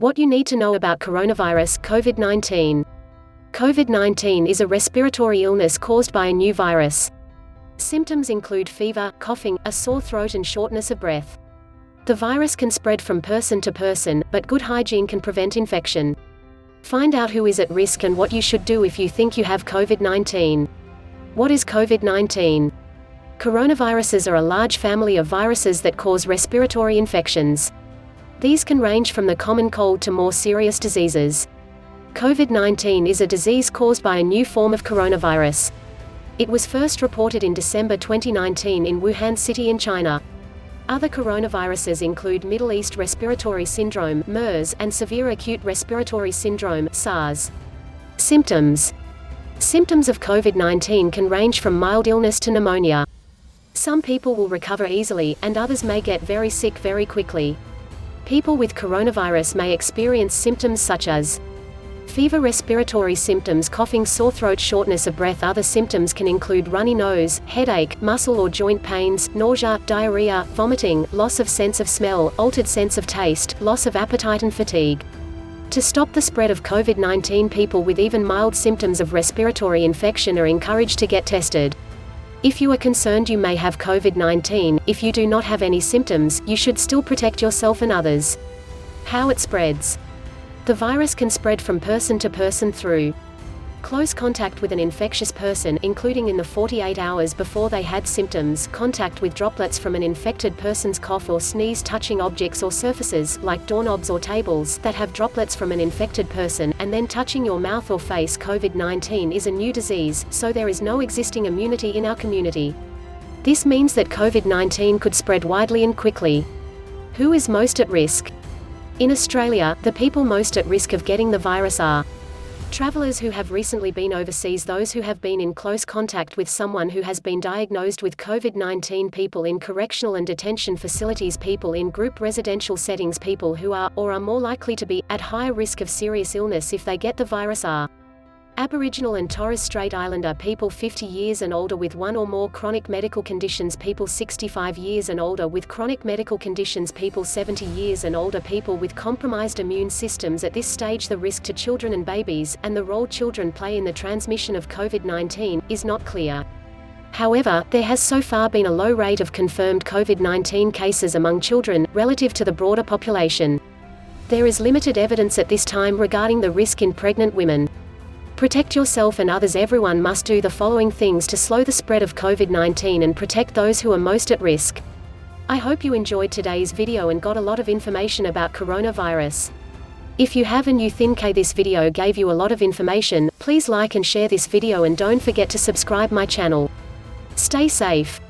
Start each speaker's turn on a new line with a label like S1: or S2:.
S1: What you need to know about coronavirus COVID-19. COVID-19 is a respiratory illness caused by a new virus. Symptoms include fever, coughing, a sore throat and shortness of breath. The virus can spread from person to person, but good hygiene can prevent infection. Find out who is at risk and what you should do if you think you have COVID-19. What is COVID-19? Coronaviruses are a large family of viruses that cause respiratory infections. These can range from the common cold to more serious diseases. COVID-19 is a disease caused by a new form of coronavirus. It was first reported in December 2019 in Wuhan City in China. Other coronaviruses include Middle East Respiratory Syndrome (MERS) and Severe Acute Respiratory Syndrome (SARS). Symptoms. Symptoms of COVID-19 can range from mild illness to pneumonia. Some people will recover easily, and others may get very sick very quickly. People with coronavirus may experience symptoms such as fever, respiratory symptoms, coughing, sore throat, shortness of breath. Other symptoms can include runny nose, headache, muscle or joint pains, nausea, diarrhea, vomiting, loss of sense of smell, altered sense of taste, loss of appetite and fatigue. To stop the spread of COVID-19, people with even mild symptoms of respiratory infection are encouraged to get tested. If you are concerned you may have COVID-19, if you do not have any symptoms, you should still protect yourself and others. How it spreads. The virus can spread from person to person through close contact with an infectious person, including in the 48 hours before they had symptoms, contact with droplets from an infected person's cough or sneeze, touching objects or surfaces, like doorknobs or tables, that have droplets from an infected person, and then touching your mouth or face. COVID-19 is a new disease, so there is no existing immunity in our community. This means that COVID-19 could spread widely and quickly. Who is most at risk? In Australia, the people most at risk of getting the virus are travelers who have recently been overseas, those who have been in close contact with someone who has been diagnosed with COVID-19, people in correctional and detention facilities, people in group residential settings. People who are, or are more likely to be, at higher risk of serious illness if they get the virus are Aboriginal and Torres Strait Islander people 50 years and older with one or more chronic medical conditions, people 65 years and older with chronic medical conditions, people 70 years and older, people with compromised immune systems. At this stage, the risk to children and babies, and the role children play in the transmission of COVID-19, is not clear. However, there has so far been a low rate of confirmed COVID-19 cases among children, relative to the broader population. There is limited evidence at this time regarding the risk in pregnant women. Protect yourself and others. Everyone must do the following things to slow the spread of COVID-19 and protect those who are most at risk. I hope you enjoyed today's video and got a lot of information about coronavirus. If you have and you think this video gave you a lot of information, please like and share this video and don't forget to subscribe my channel. Stay safe.